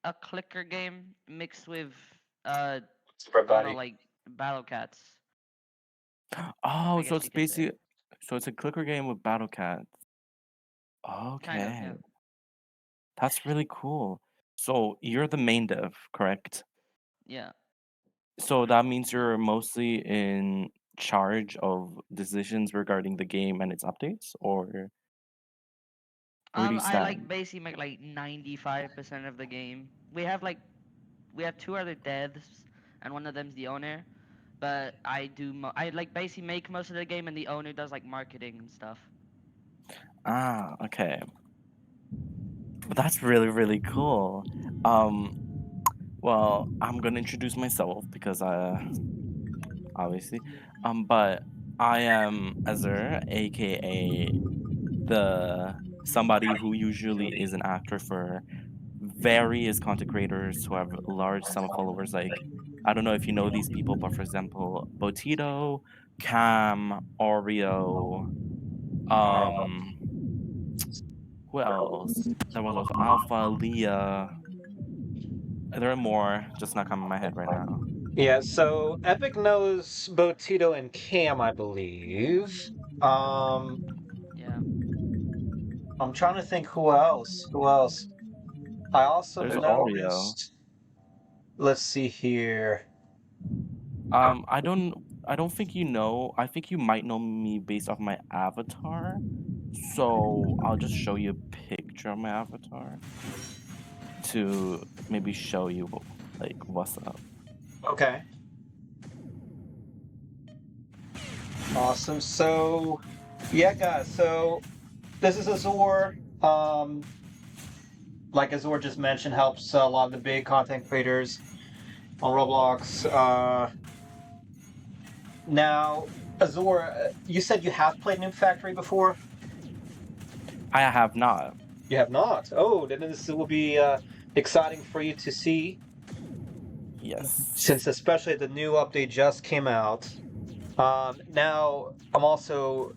a clicker game mixed with uh Super I don't know, Buddy. like battle cats. Oh, I so guess it's you could say. basically so it's a clicker game with battle cats. Kind of, yeah. Okay. That's really cool. So you're the main dev, correct? Yeah. So that means you're mostly in charge of decisions regarding the game and its updates, or where do you I like stand? basically make like 95% of the game. We have two other devs, and one of them's the owner. But I like basically make most of the game, and the owner does like marketing and stuff. Ah, okay. But that's really, really cool. Um, well, I'm gonna introduce myself because obviously, but I am Azur, aka the somebody who usually is an actor for various content creators who have a large sum of followers. Like, I don't know if you know these people, but for example, Botito, Cam, Oreo, um, who else? There was also Alpha, Leah. There are more, just not coming in my head right now. Yeah, so Epic knows Botito and Cam, I believe. Um, Yeah. I'm trying to think who else. Who else? I also There's Oreo. noticed. Let's see here. I don't I don't think you know. I think you might know me based off my avatar. So I'll just show you a picture of my avatar to maybe show you like what's up. Okay. Awesome. So, yeah, guys. So this is Azor. Like Azor just mentioned, helps a lot of the big content creators on Roblox. Now, Azor, you said you have played Noob Factory before. I have not. You have not. Oh, then this will be exciting for you to see, Yes. since especially the new update just came out. Now, I'm also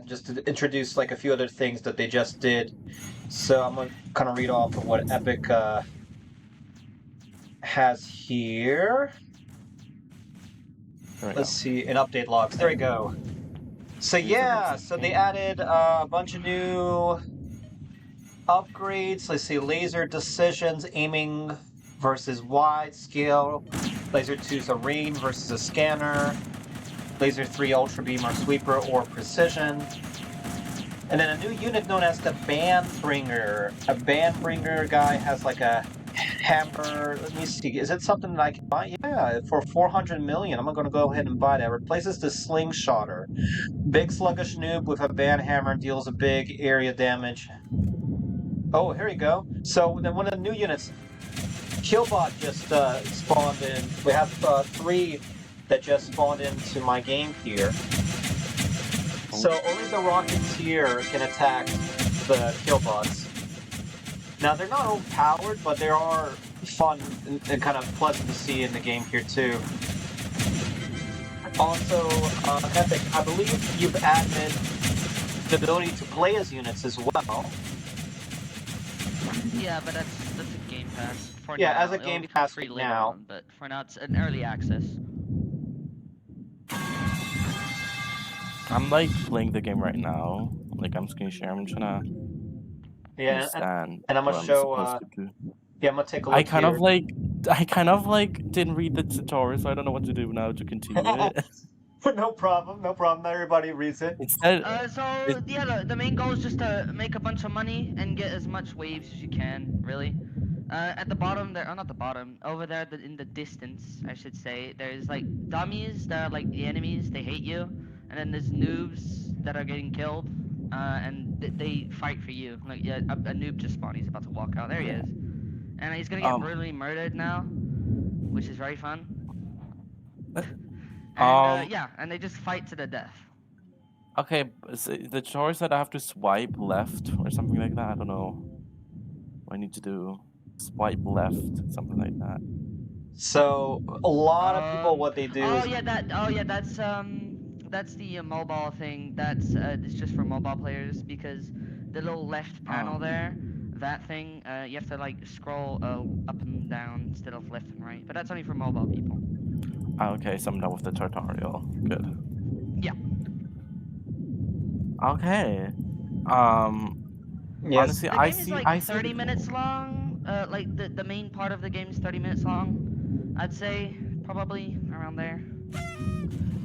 just to introduce like a few other things that they just did. So I'm gonna kind of read off of what Epic has here. There we Let's go. see, in update logs. There we go. So Here's the yeah, racing so they game. added a bunch of new upgrades. Let's see, laser decisions, aiming versus wide scale. Laser 2's a rain versus a scanner. Laser 3 ultra beam or sweeper or precision. And then a new unit known as the Bandbringer. A Bandbringer guy has like a hammer. Let me see. Is it something that I can buy? Yeah, for 400 million. I'm going to go ahead and buy that. Replaces the Slingshotter. Big sluggish noob with a band hammer deals a big area damage. Oh, here we go. So then one of the new units, Killbot just spawned in. We have three that just spawned into my game here. Oh, So only the Rocketeer can attack the Killbots. Now they're not overpowered, but they are fun and kind of pleasant to see in the game here too. Also, Epic, I believe you've added the ability to play as units as well. Yeah, but that's a game pass for Yeah, as now. a It'll game become pass free right later now. on, but for now it's an early access. I'm like playing the game right now. Like I'm screen share. I'm trying to Yeah, understand and I'm what gonna I'm show. supposed to do. Yeah, I'm gonna take a I look kind of here. like I kind of like didn't read the tutorial, so I don't know what to do now to continue it. No problem, no problem. Not everybody reads it. Instead, it So yeah, the main goal is just to make a bunch of money and get as much waves as you can, really. At the bottom there, oh not the bottom, over there in the distance, I should say, there's like dummies that are like the enemies, they hate you, and then there's noobs that are getting killed, and they fight for you. Like yeah, a noob just spawned, he's about to walk out, there he is, and he's gonna get um brutally murdered now, which is very fun. uh, And um yeah, and they just fight to the death. okay, the choice that I have to swipe left or something like that. I don't know what I need to do. Swipe left, something like that. So a lot of people, Um. what they do Oh is, yeah. That. Oh yeah. That's the mobile thing. That's it's just for mobile players because the little left Oh, panel there, that thing, you have to like scroll up and down instead of left and right. But that's only for mobile people. Okay, so I'm done with the tutorial. Good. Yeah. Okay. Um, Yes. honestly, The game is like I see 30 the minutes long. Like the main part of the game is 30 minutes long. I'd say probably around there.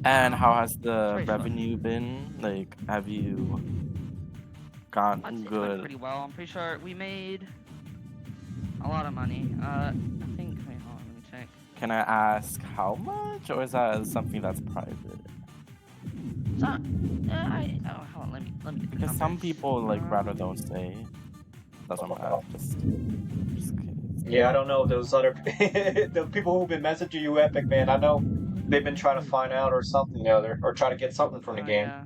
And how has It's the very slow. revenue been? Like, have you I'd gotten say it went good? pretty well. I'm pretty sure we made a lot of money. I think. Wait, hold on. Let me check. Can I ask how much, or is that something that's private? So, hold on. Let me get the Because some numbers. people like rather don't say. That's what I'm at. Just kidding. Yeah, I don't know those other the people who've been messaging you, Epic man. I know they've been trying to find out or something or other, or try to get something from the Oh game. yeah.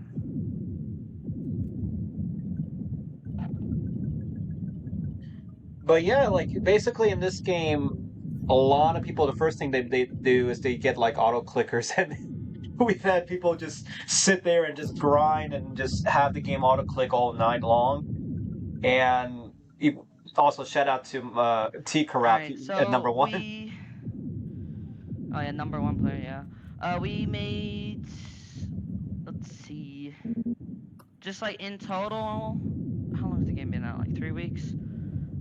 But yeah, like basically in this game, a lot of people, the first thing they do is they get like auto clickers, and we've had people just sit there and just grind and just have the game auto click all night long. And also shout out to T All Karak right. at number So one. we. Oh yeah, number one player. Yeah. We made. Let's see. Just like in total, how long has the game been out? Like 3 weeks.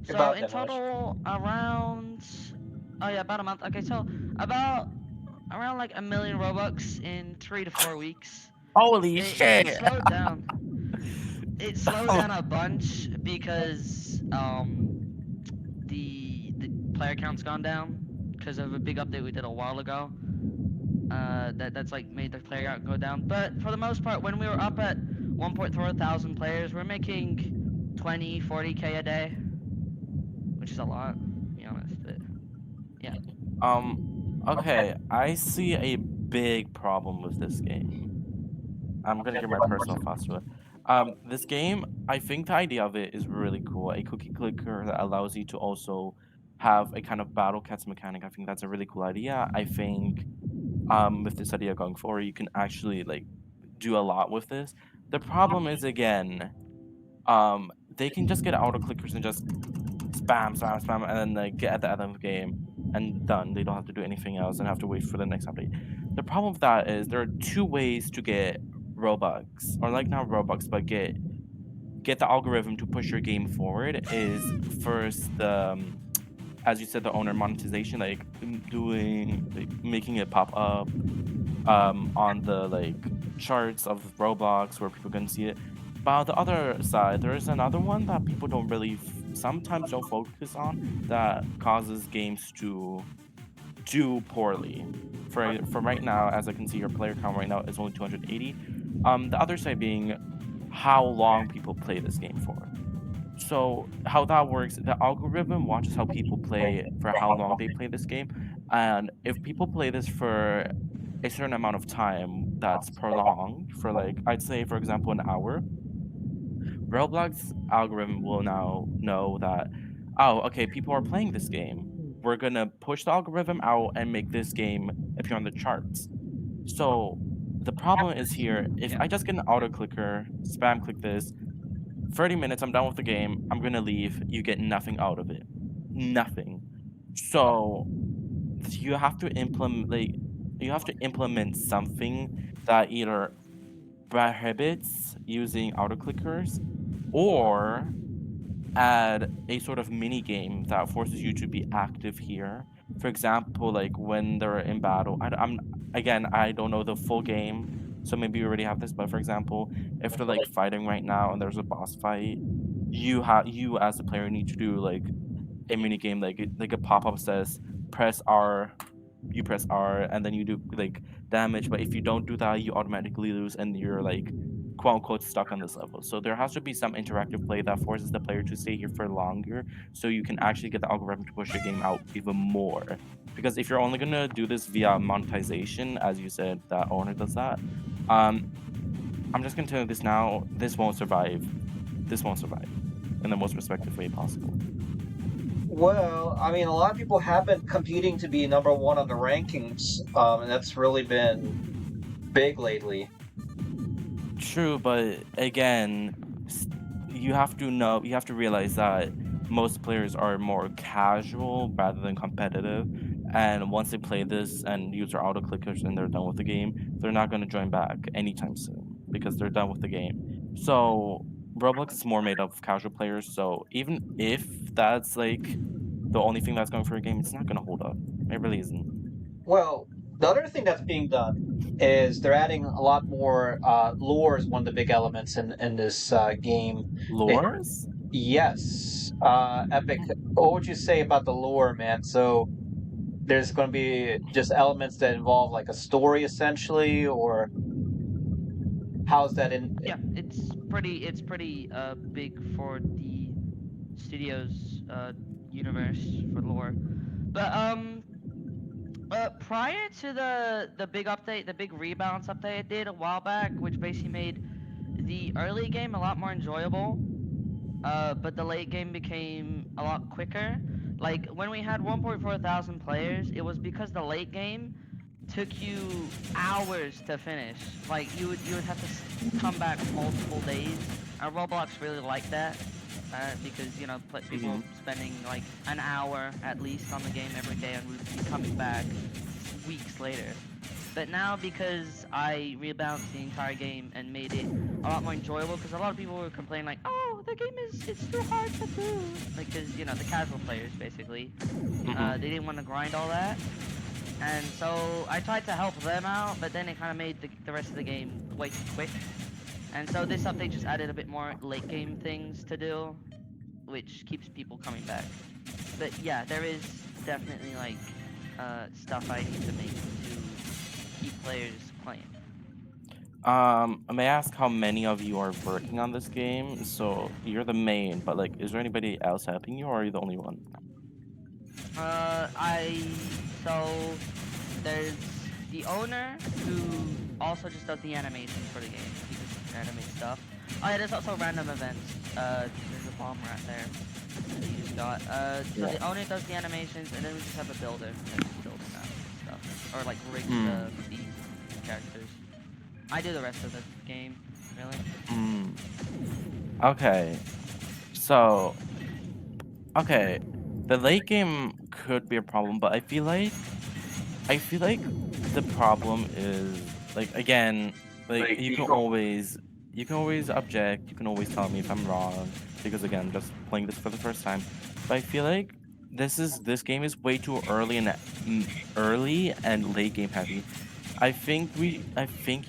So About in that much. total, around. Oh yeah, about a month. Okay, so about around like 1 million Robux in 3 to 4 weeks. Holy It shit! slowed down. It slowed down a bunch because the player count's gone down because of a big update we did a while ago. That's like made the player count go down. But for the most part, when we were up at 1.4 thousand players, we're making 20, 40K a day, which is a lot, to be honest. But yeah. Okay, I see a big problem with this game. I'm gonna give my personal thoughts to it. This game, I think the idea of it is really cool. A cookie clicker that allows you to also have a kind of battle cats mechanic. I think that's a really cool idea. I think with this idea going forward, you can actually like do a lot with this. The problem is again, they can just get auto clickers and just spam, spam, spam, and then like get at the end of the game and done. They don't have to do anything else and have to wait for the next update. The problem with that is there are two ways to get Robux, or like not Robux, but get the algorithm to push your game forward. Is first the as you said, the owner monetization, like doing like making it pop up on the like charts of Roblox where people can see it. But on the other side, there is another one that people don't really sometimes don't focus on that causes games to do poorly. For right now, as I can see, your player count right now is only 280. The other side being how long people play this game for. So how that works, the algorithm watches how people play for how long they play this game, and if people play this for a certain amount of time that's prolonged, for like I'd say for example an hour, Roblox algorithm will now know that, oh, okay, people are playing this game. We're gonna push the algorithm out and make this game appear on the charts. So the problem is here, if Yeah. I just get an auto clicker, spam click this, 30 minutes, I'm done with the game, I'm gonna leave, you get nothing out of it. Nothing. So you have to implement something that either prohibits using auto clickers or add a sort of mini game that forces you to be active here. For example, like when they're in battle, I'm again, I don't know the full game, so maybe you already have this. But for example, if they're like fighting right now and there's a boss fight, you as the player need to do like a mini game, like a pop up says press R, you press R, and then you do like damage. But if you don't do that, you automatically lose, and you're like quote unquote stuck on this level. So there has to be some interactive play that forces the player to stay here for longer, so you can actually get the algorithm to push your game out even more. Because if you're only gonna do this via monetization, as you said, that owner does that. Um, I'm just gonna tell you this now. This won't survive. This won't survive in the most respective way possible. Well, I mean, a lot of people have been competing to be number one on the rankings, and that's really been big lately. True, but again, you have to realize that most players are more casual rather than competitive. And once they play this and use their auto clickers and they're done with the game, they're not going to join back anytime soon because they're done with the game. So Roblox is more made up of casual players. So even if that's like the only thing that's going for a game, it's not going to hold up. It really isn't. Well, the other thing that's being done is they're adding a lot more lore is one of the big elements in this game. They, Lures? yes, Epic. What would you say about the lore, man? So there's going to be just elements that involve like a story essentially, or how's that in? Yeah, it's pretty big for the studio's universe for lore. But prior to the big update, the big rebalance update it did a while back, which basically made the early game a lot more enjoyable. But the late game became a lot quicker. Like when we had 1.4 thousand players, it was because the late game took you hours to finish. Like you would have to come back multiple days. And Roblox really liked that because people Mm-hmm. spending like an hour at least on the game every day and would be coming back weeks later. But now because I rebalanced the entire game and made it a lot more enjoyable, because a lot of people were complaining like, oh, the game is it's too hard to do, like because the casual players basically, Mm-hmm. they didn't want to grind all that. And so I tried to help them out, but then it kind of made the rest of the game way too quick. And so this update just added a bit more late game things to do, which keeps people coming back. But yeah, there is definitely like stuff I need to make to keep players playing. May I ask how many of you are working on this game? So you're the main, but like, is there anybody else helping you, or are you the only one? I so there's the owner who also just does the animations for the game. He just animates stuff. Oh yeah, there's also random events. There's a bomb right there that you just got. So Yeah. the owner does the animations, and then we just have a builder that just builds that stuff, or like rigs Hmm. the characters. I do the rest of the game, really. Hmm. Okay. So, okay, the late game could be a problem, but I feel like the problem is like again, like you can always object, you can always tell me if I'm wrong because again, I'm just playing this for the first time. But I feel like this game is way too early and late game heavy. I think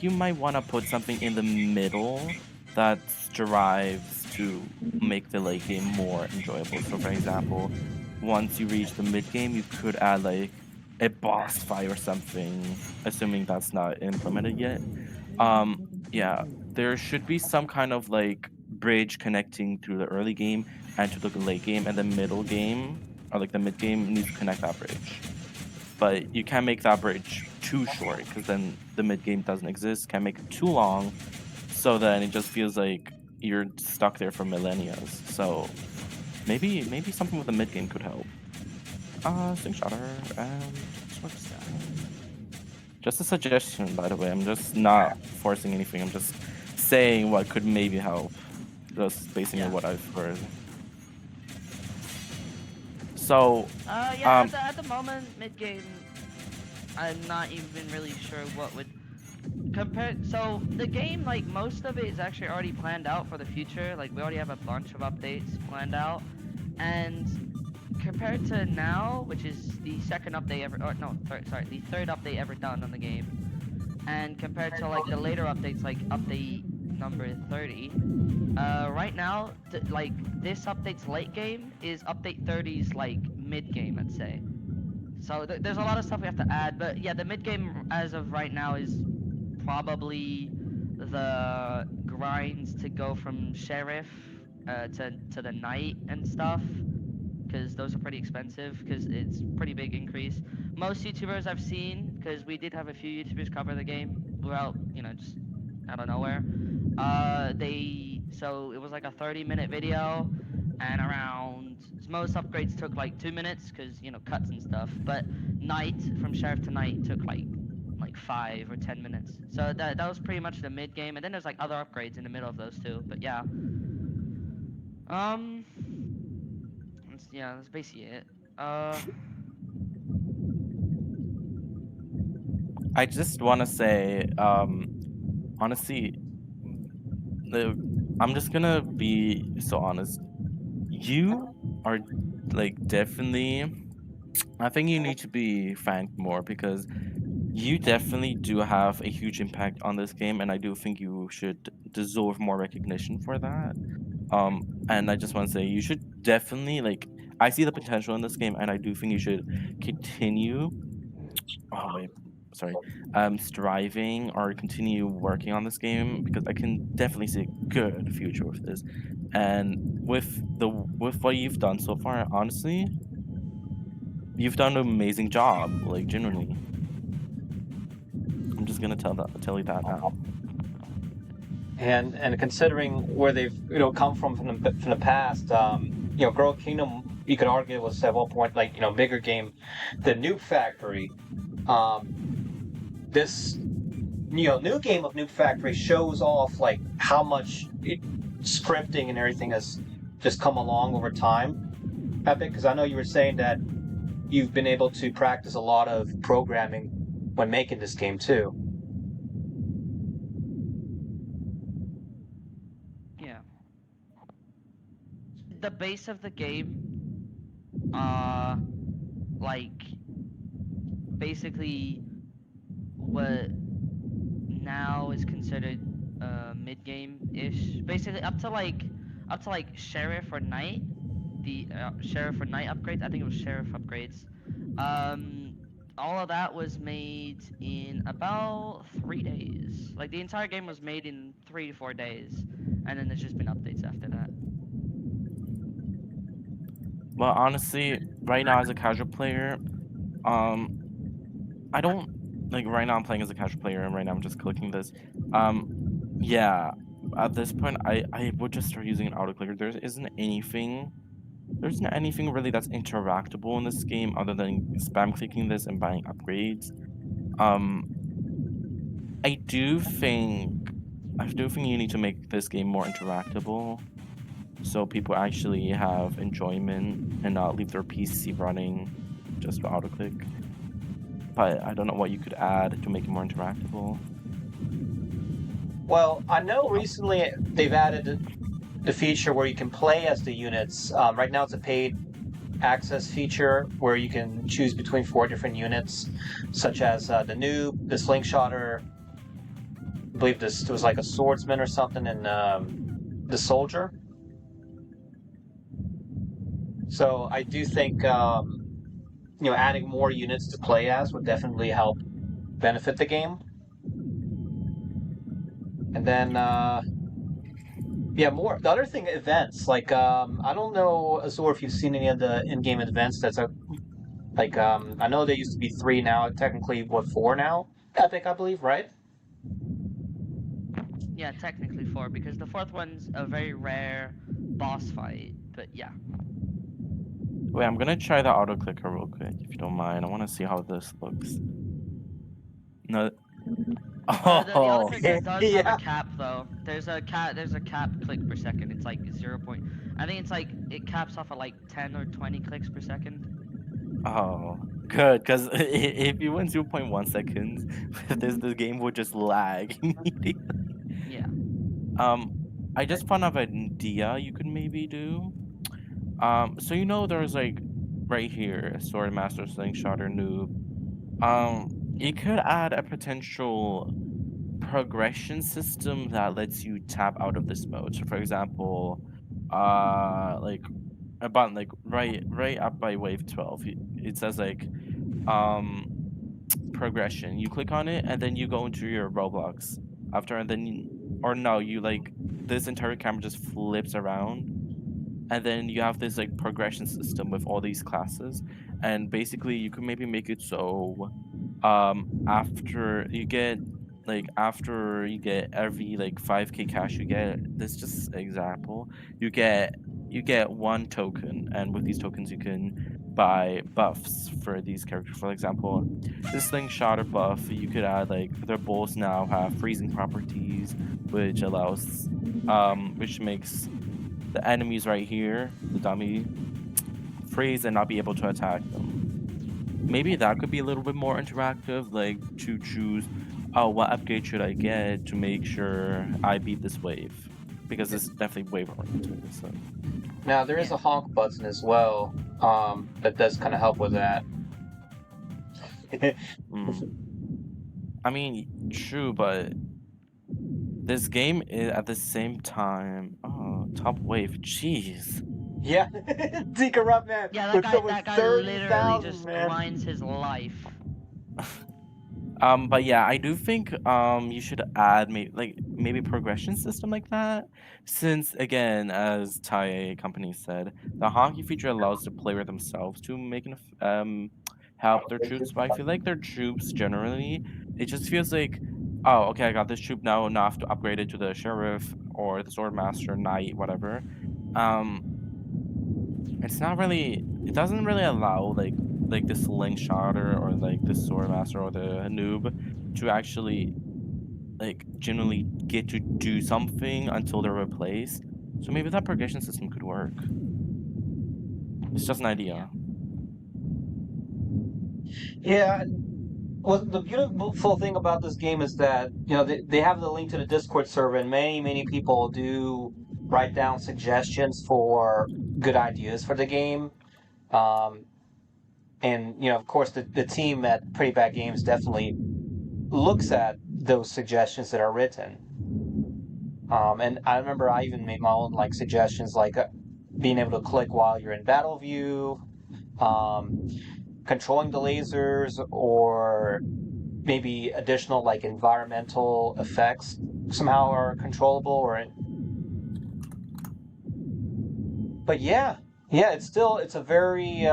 you might want to put something in the middle that strives to make the late game more enjoyable. So for example, once you reach the mid game, you could add like a boss fight or something, assuming that's not implemented yet. Um, yeah, there should be some kind of like bridge connecting through the early game and to the late game, and the middle game or like the mid game needs to connect that bridge. But you can't make that bridge too short because then the mid game doesn't exist. Can't make it too long, so then it just feels like you're stuck there for millennia. So maybe something with the mid game could help. Slingshot and Sword Staff. Just a suggestion, by the way. I'm just not forcing anything. I'm just saying what could maybe help, just basing on Yeah. what I've heard. So, Yeah. um, At the moment, mid game, I'm not even really sure what would compare. So the game, like most of it, is actually already planned out for the future. Like we already have a bunch of updates planned out, and compared to now, which is the second update ever, or no, sorry, the third update ever done on the game, and compared to like the later updates, like update number 30, right now, like this update's late game is update 30's like mid game, let's say. So there's a lot of stuff we have to add, but yeah, the mid game as of right now is probably the grinds to go from sheriff to the knight and stuff, because those are pretty expensive because it's pretty big increase. Most YouTubers I've seen, because we did have a few YouTubers cover the game without just out of nowhere. They so it was like a 30-minute video, and around most upgrades took like 2 minutes because cuts and stuff. But night from sheriff to night took like 5 or 10 minutes. So that was pretty much the mid game, and then there's like other upgrades in the middle of those two. But yeah, um, yeah, that's basically it. Uh, I just want to say, honestly, the I'm just gonna be so honest. You are like definitely. I think you need to be thanked more because you definitely do have a huge impact on this game, and I do think you should deserve more recognition for that. And I just want to say you should definitely like. I see the potential in this game, and I do think you should continue. Oh wait, sorry. Striving or continue working on this game because I can definitely see a good future with this. And with what you've done so far, honestly, you've done an amazing job. Like genuinely, I'm just gonna tell you that now. And considering where they've come from the past, Girl Kingdom, you could argue was at one point like bigger game, the Noob Factory. This new game of Noob Factory shows off like how much scripting and everything has just come along over time. Epic, because I know you were saying that you've been able to practice a lot of programming when making this game too. yeah. The base of the game, uh, like basically what now is considered mid game ish. Basically up to like sheriff or knight, the sheriff or knight upgrades. I think it was sheriff upgrades. Um, all of that was made in about 3 days. Like the entire game was made in 3 to 4 days, and then there's just been updates after that. Well, honestly, right now as a casual player, um, I don't like right now I'm playing as a casual player and right now I'm just clicking this. Um, yeah, at this point I would just start using an autoclicker. There isn't anything really that's interactable in this game other than spam clicking this and buying upgrades. Um, I do think I do think you need to make this game more interactable so people actually have enjoyment and not leave their PC running just for autoclick. But I don't know what you could add to make it more interactable. Well, I know recently they've added the feature where you can play as the units. Right now, it's a paid access feature where you can choose between 4 different units, such as the noob, the slingshotter. I believe this was like a swordsman or something, and the soldier. So I do think adding more units to play as would definitely help benefit the game. And then yeah, more. The other thing, events. Like, I don't know, Azor, if you've seen any of the in-game events. That's a like, I know there used to be 3 now. Technically, what, 4 now? Epic, I believe, right? Yeah, technically four because the fourth one's a very rare boss fight. But yeah. Wait, I'm gonna try the auto clicker real quick, if you don't mind. I want to see how this looks. No. The auto Oh, clicker does have a Yeah. cap though. There's a cap click per second. It's like 0. I think it's like it caps off at like 10 or 20 clicks per second. oh, good. Because if you went 0.1 seconds, the game would just lag immediately. Yeah. Um, I just found out an idea you could maybe do. So there's like right here, Sword Master Slingshotter Noob. Yeah. You could add a potential progression system that lets you tap out of this mode. So for example, like a button like right up by wave 12, it says like um progression. You click on it and then you go into your Roblox after and then or no, you like this entire camera just flips around and then you have this like progression system with all these classes and basically you can maybe make it so after you get every like 5k cash you get this just example you get one token and with these tokens you can buy buffs for these characters. For example, this slingshot buff you could add like their bowls now have freezing properties which allows which makes the enemies right here, the dummy, freeze and not be able to attack them. Maybe that could be a little bit more interactive, like to choose, oh, what upgrade should I get to make sure I beat this wave? Because it's definitely wave oriented. So, Now there is Yeah. a honk button as well. That does kind of help with that. mm. I mean, true, but this game is at the same time. Oh, top wave. Jeez. Yeah, Decorrupt man Yeah, with over that guy thirty literally thousand, just man. grinds his life. But yeah, I do think you should add maybe progression system like that. Since again, as Thai company said, the hockey feature allows the player themselves to help their troops. But I feel like their troops generally, it just feels like, oh, okay, I got this troop now I have to upgrade it to the sheriff or the swordmaster, knight, whatever. Um, it's not really. It doesn't really allow the slingshotter or like the swordmaster or the noob to actually genuinely get to do something until they're replaced. So maybe that progression system could work. It's just an Yeah. idea. Yeah. Well, the beautiful thing about this game is that they have the link to the Discord server, and many people do write down suggestions for good ideas for the game. Um, and of course, the team at Pretty Bad Games definitely looks at those suggestions that are written. And I remember I even made my own like suggestions, like being able to click while you're in battle view, um, controlling the lasers, or maybe additional like environmental effects somehow are controllable. Or, but yeah, it's a very.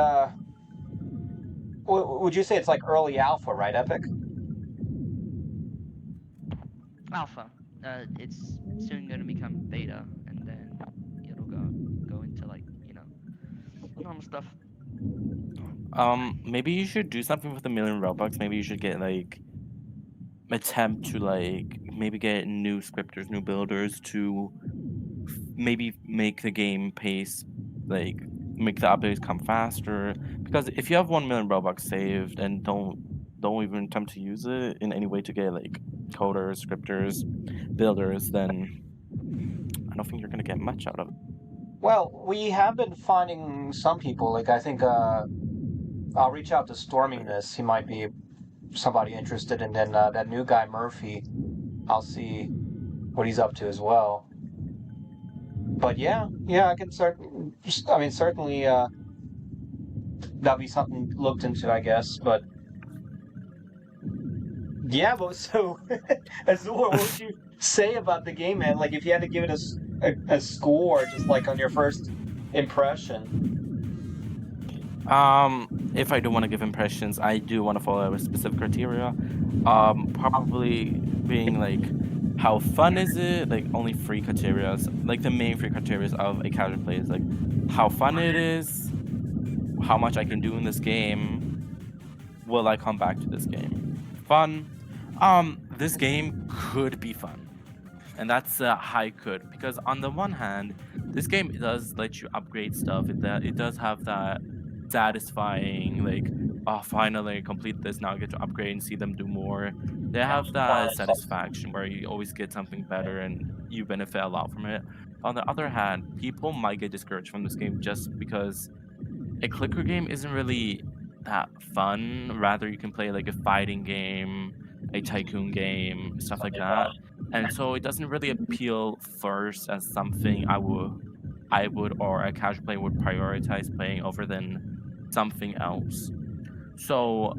Would you say it's like early alpha, right, Epic? Alpha. It's soon going to become beta, and then it'll go into like normal stuff. Maybe you should do something with a million Robux. Maybe you should get attempt to maybe get new scripters, new builders to maybe make the game pace like make the updates come faster. Because if you have 1 million Robux saved and don't even attempt to use it in any way to get coders, scripters, builders, then I don't think you're gonna get much out of it. Well, we have been finding some people. Like I think I'll reach out to Storming this. He might be somebody interested, and then that new guy Murphy. I'll see what he's up to as well. But yeah, I can certain. I mean, certainly that'll be something looked into, I guess. But yeah, but so Azul, what would you say about the game, man? Like, if you had to give it a score, just like on your first impression. If I do want to give impressions, I do want to follow a specific criteria. Probably being how fun is it? Like only three criterias. Like the main three criterias of a casual play is how fun it is, how much I can do in this game, will I come back to this game? Fun. This game could be fun. And that's a high could, because on the one hand, this game does let you upgrade stuff. It does have that satisfying oh, finally complete this, now I get to upgrade and see them do more. They have that satisfaction where you always get something better and you benefit a lot from it. On the other hand, people might get discouraged from this game just because a clicker game isn't really that fun. Rather, you can play a fighting game, a tycoon game, stuff like that. And so it doesn't really appeal first as something I would or a casual player would prioritize playing over than something else. So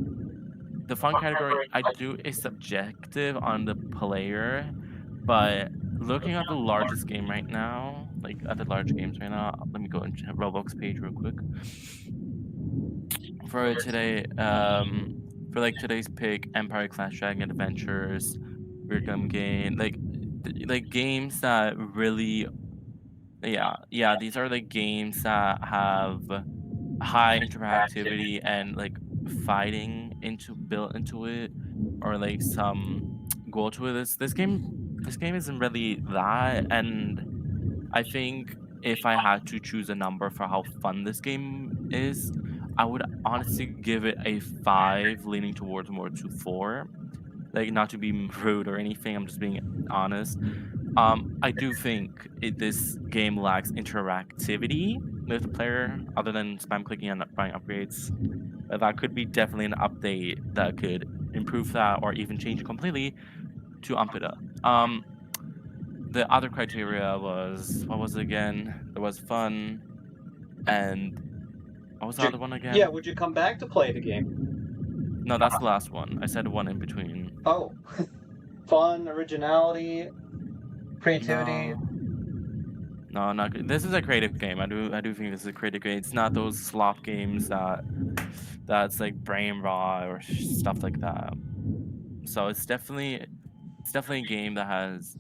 the fun category I do is subjective on the player, but looking at the largest game right now, at the large games right now, let me go into Roblox page real quick. For today, for today's pick, Empire Clash Dragon Adventures, Weird Gum Game, games that really, yeah, these are games that have high interactivity and fighting into built into it, or some goal to it. This game isn't really that, and I think if I had to choose a number for how fun this game is, I would honestly give it a 5, leaning towards more to 4. Like, not to be rude or anything, I'm just being honest. I do think this game lacks interactivity with the player, other than spam clicking and buying upgrades. That could be definitely an update that could improve that, or even change it completely to ump it up. The other criteria was, what was it again? There was fun, and what was the other one Yeah, again? would you come back to play the game? No, that's the last one. I said one in between. Oh, fun, originality, creativity. No, no, not good. This is a creative game. I do think this is a creative game. It's not those slop games that's like brain raw or stuff like that. So it's definitely a game that has.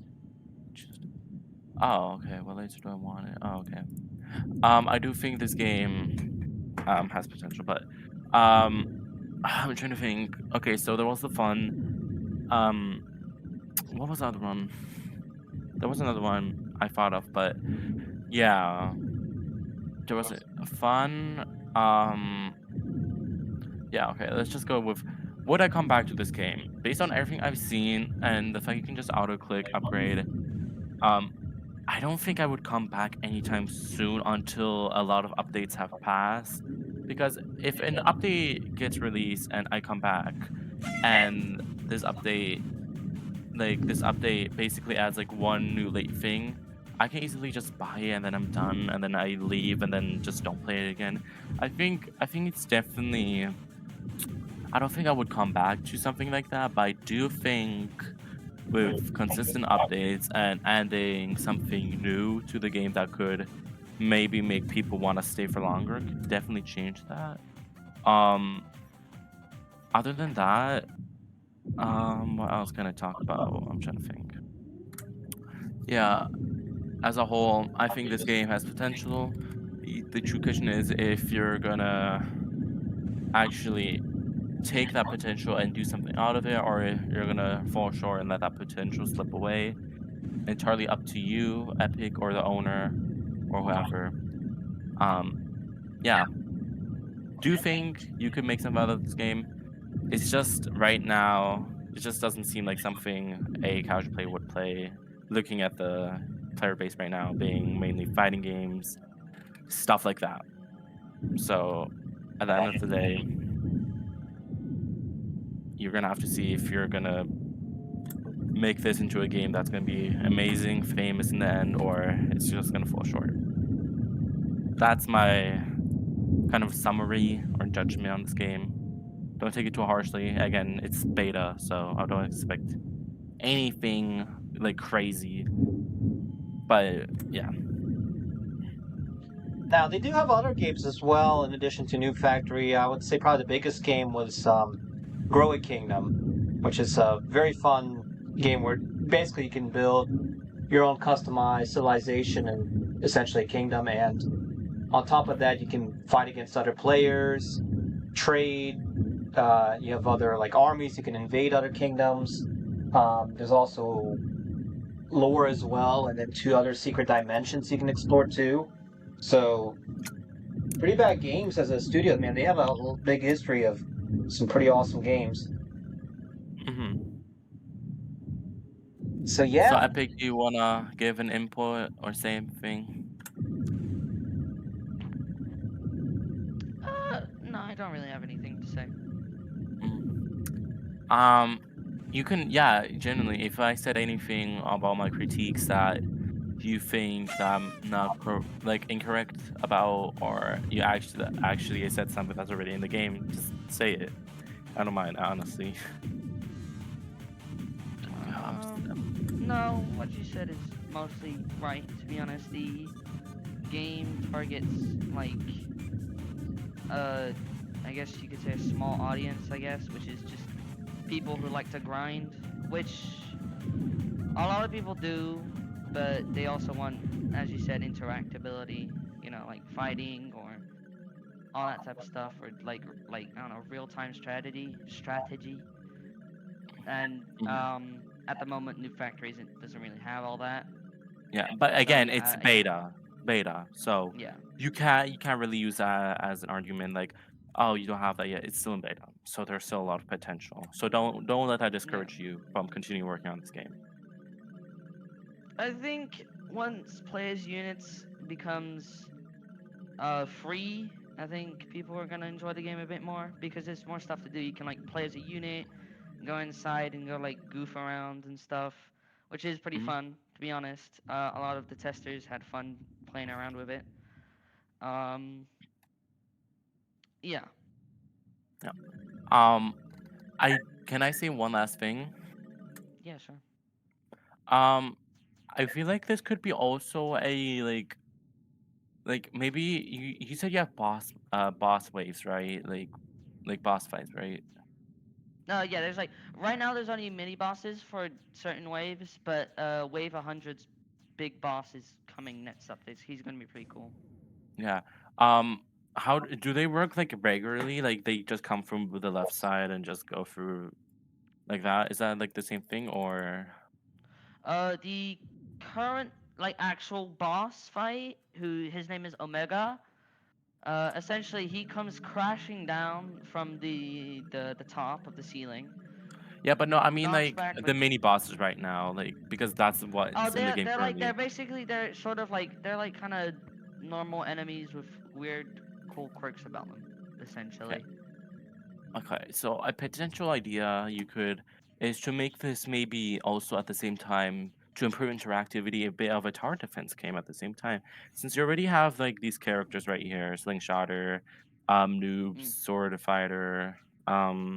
Oh, okay. What later do I want it? Oh, okay. I do think this game has potential, but um, I'm trying to think. Okay, so there was the fun. Um, what was the other one? There was another one I thought of, but yeah, there was a fun. Yeah, okay. Let's just go with. Would I come back to this game based on everything I've seen and the fact you can just auto click upgrade? Um, I don't think I would come back anytime soon until a lot of updates have passed. Because if an update gets released and I come back and this update basically adds like one new late thing, I can easily just buy it and then I'm done and then I leave and then just don't play it again. I think it's definitely I don't think I would come back to something like that, but I do think with consistent updates and adding something new to the game that could maybe make people want to stay for longer could definitely change that. Um, Other than that, what else can I talk about? I'm trying to think. Yeah, as a whole, I think this game has potential. The true question is if you're gonna actually take that potential and do something out of it, or if you're gonna fall short and let that potential slip away. Entirely up to you, Epic, or the owner, or whoever. Um, yeah. Do you think you could make something out of this game? It's just right now, it just doesn't seem like something a casual player would play. Looking at the player base right now, being mainly fighting games, stuff like that. So, at the end of the day, you're gonna have to see if you're gonna make this into a game that's gonna be amazing, famous in the end, or it's just gonna fall short. That's my kind of summary or judgment on this game. Don't take it too harshly. Again, it's beta, so I don't expect anything like crazy. But yeah. Now they do have other games as well. In addition to Noob Factory, I would say probably the biggest game was Grow Kingdom, which is a very fun game where basically you can build your own customized civilization and essentially a kingdom. And on top of that, you can fight against other players, trade. You have other like armies. You can invade other kingdoms. There's also lore as well, and then two other secret dimensions you can explore too. So Pretty Bad Games as a studio, man, they have a big history of some pretty awesome games. hmm So So yeah, Epic, do you wanna give an input or say anything? No, I don't really have anything to say. Mm. Um, you can, yeah, generally, if I said anything about my critiques that you think that I'm not like incorrect about, or you actually said something that's already in the game, just say it. I don't mind, honestly. No, what you said is mostly right. To be honest, the game targets like I guess you could say a small audience. I guess, which is just people who like to grind, which a lot of people do, but they also want, as you said, interactability. You know, like fighting or all that type of stuff, or like I don't know, real time strategy. And Mhm. at the moment, New Factory doesn't really have all that. Yeah, but So again, it's yeah, beta. beta. So Yeah. you can't really use that as an argument like, oh, you don't have that yet. It's still in beta. So there's still a lot of potential. So don't let that Yeah. discourage you from continuing working on this game. I think once players units becomes free, I think people are gonna enjoy the game a bit more because there's more stuff to do. You can like play as a unit, go inside and go like goof around and stuff, which is pretty Mhm. fun to be honest. A lot of the testers had fun playing around with it. Um, yeah, Yeah. Um I can I say one last thing? yeah, sure. Um I feel like this could be also a like maybe you said you have boss waves, right? Like boss fights, right? No, yeah, there's like right now there's only mini bosses for certain waves, but wave 100's big boss is coming next updates. He's gonna be pretty cool. Yeah. How do they work like regularly? Like they just come from the left side and just go through like that? Is that like the same thing or The current like actual boss fight, who his name is Omega. Essentially, he comes crashing down from the top of the ceiling, yeah, but no, I mean knocks like back the like mini bosses right now, like because that's oh what's in the they're game they're like currently. they're basically they're sort of like they're like kind of normal enemies with weird cool quirks about them, Okay. essentially. Okay, so a potential idea you could is to make this maybe also at the same time to improve interactivity a bit of a tower defense game at the same time. Since you already have like these characters right here, Slingshotter, Noob, Mm. Sword Fighter,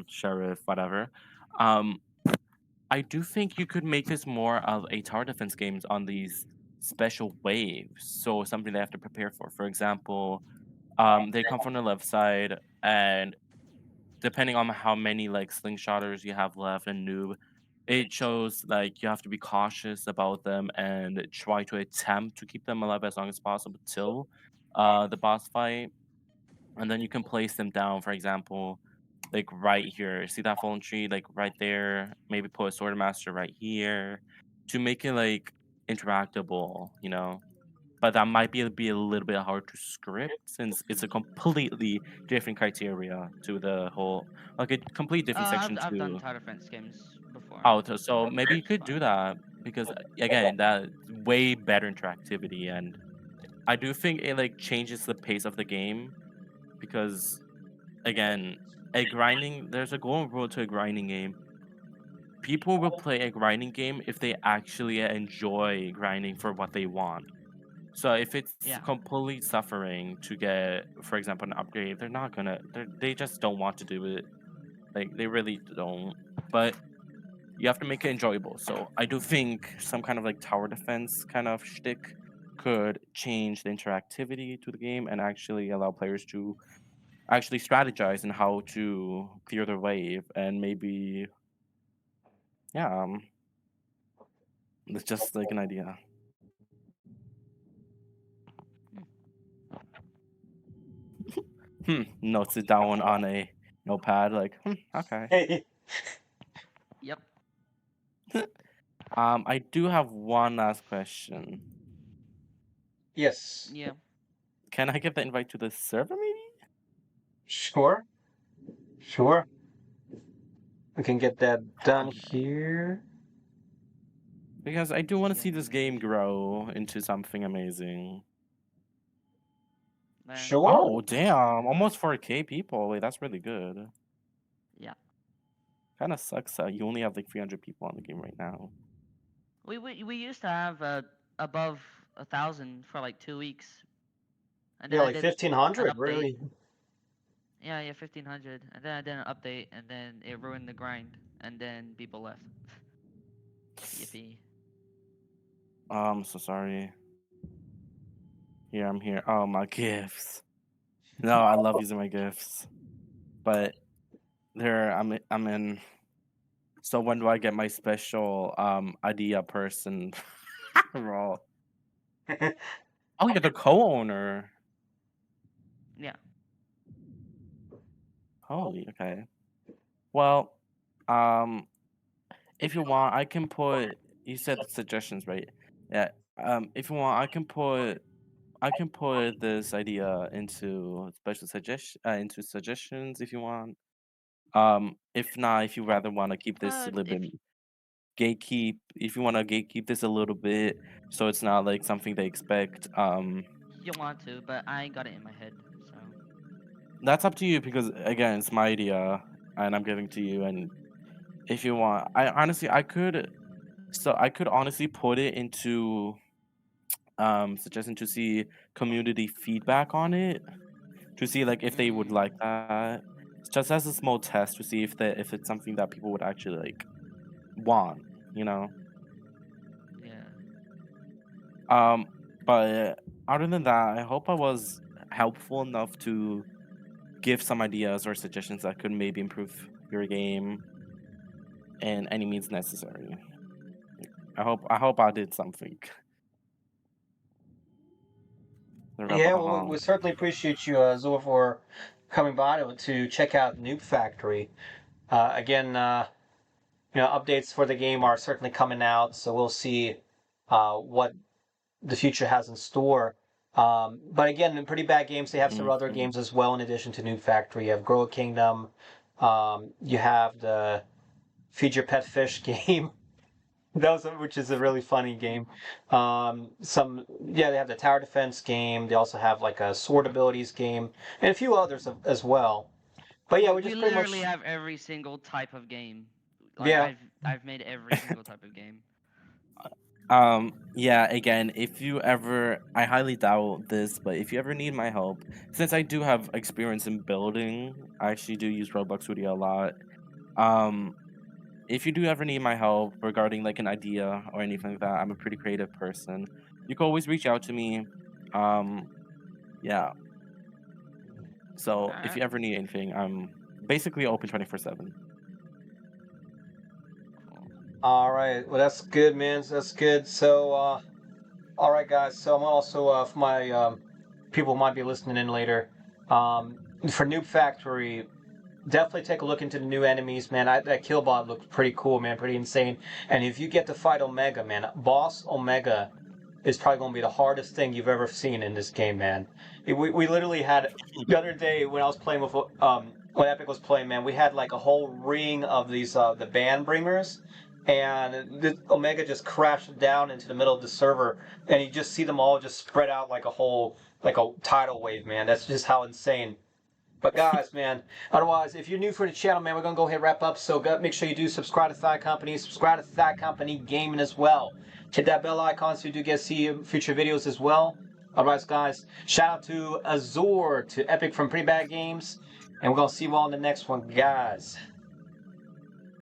Sheriff, whatever. Um, I do think you could make this more of a tower defense games on these special waves. So something they have to prepare for. For example, they come from the left side and depending on how many like slingshotters you have left and noob, it shows like you have to be cautious about them and try to attempt to keep them alive as long as possible till the boss fight. And then you can place them down, for example, like right here. See that fallen tree, like right there. Maybe put a sword master right here to make it like interactable, you know. But that might be a little bit hard to script since it's a completely different criteria to the whole like a complete different section I've done to tower defense games before. auto. So maybe you It's could do fine. that because again, that way better interactivity and I do think it like changes the pace of the game because again, a grinding there's a golden rule to a grinding game. People will play a grinding game if they actually enjoy grinding for what they want. So if it's Yeah. completely suffering to get, for example, an upgrade, they're not gonna. They just don't want to do it. Like they really don't. But you have to make it enjoyable. So I do think some kind of like tower defense kind of shtick could change the interactivity to the game and actually allow players to actually strategize in how to clear their wave and maybe yeah, it's just like an idea. Hmm. Notes it down on a notepad. Like okay. Yep. I do have one last question. Yes. Yeah. Can I get the invite to the server maybe? Sure. Sure. We can get that done Okay. here. Because I do want to Get see this invited. game grow into something amazing. There. Sure. Oh, damn. Almost 4K people. Wait, that's really good. Yeah. Kind of sucks that you only have like 300 people on the game right now. We used to have above 1,000 for like 2 weeks, and then Yeah, I like did an 1,500, update. really. Yeah, yeah, 1,500, and then I did an update, and then it ruined the grind, and then people left. Yippee. I'm so sorry. Here, I'm here. Oh, my gifts. No, I love using my gifts. But there, I'm in. So when do I get my special idea person role? Oh, you're the co-owner. Yeah. Holy, okay. Well, um, if you want, I can put. You said suggestions, right? Yeah. If you want, I can put I can put this idea into into suggestions if you want. If not, if you rather want to keep this a little If bit gatekeep, if you want to gatekeep this a little bit, so it's not like something they expect. you want to, but I ain't got it in my head, so. That's up to you because again, it's my idea and I'm giving to you. And if you want, I honestly, I could honestly put it into suggestion to see community feedback on it to see like if they would like Mm, that, just as a small test to see if it's something that people would actually like want, you know. yeah. Um, but other than that, I hope I was helpful enough to give some ideas or suggestions that could maybe improve your game in any means necessary. I hope I did something. Yeah, well, we certainly appreciate you, Zor, for coming by to check out Noob Factory. Again, updates for the game are certainly coming out, so we'll see what the future has in store. But again, in Pretty Bad Games, they have some other Mhm. games as well in addition to Noob Factory. You have Grow a Kingdom. You have the Feed Your Pet Fish game. Which is a really funny game. They have the tower defense game. They also have like a sword abilities game and a few others as well. But yeah, We we we just pretty literally much have every single type of game. Like yeah. I've made every single type of game. Yeah, again, if you ever, I highly doubt this, but if you ever need my help, since I do have experience in building, I actually do use Roblox Studio a lot. Um, if you do ever need my help regarding like an idea or anything like that, I'm a pretty creative person. You can always reach out to me. Um, yeah. So All if right. you ever need anything, I'm basically open 24/7. Cool. All right, well that's good, man. That's good. So all right, guys. So I'm also for my people who might be listening in later. For Noob Factory, definitely take a look into the new enemies, man. That Killbot looked pretty cool, man. Pretty insane. And if you get to fight Omega, man, Boss Omega is probably going to be the hardest thing you've ever seen in this game, man. We literally had the other day when I was playing with when Epic was playing, man. We had like a whole ring of these the band bringers, and the Omega just crashed down into the middle of the server, and you just see them all just spread out like a tidal wave, man. That's just how insane. But guys, man, otherwise, if you're new for the channel, man, we're gonna go ahead and wrap up. So make sure you do subscribe to Thigh Company, subscribe to Thigh Company Gaming as well. Hit that bell icon so you do get to see future videos as well. Otherwise, guys, shout out to Azor, to Epic from Pretty Bad Games, and we're gonna see you all in the next one, guys.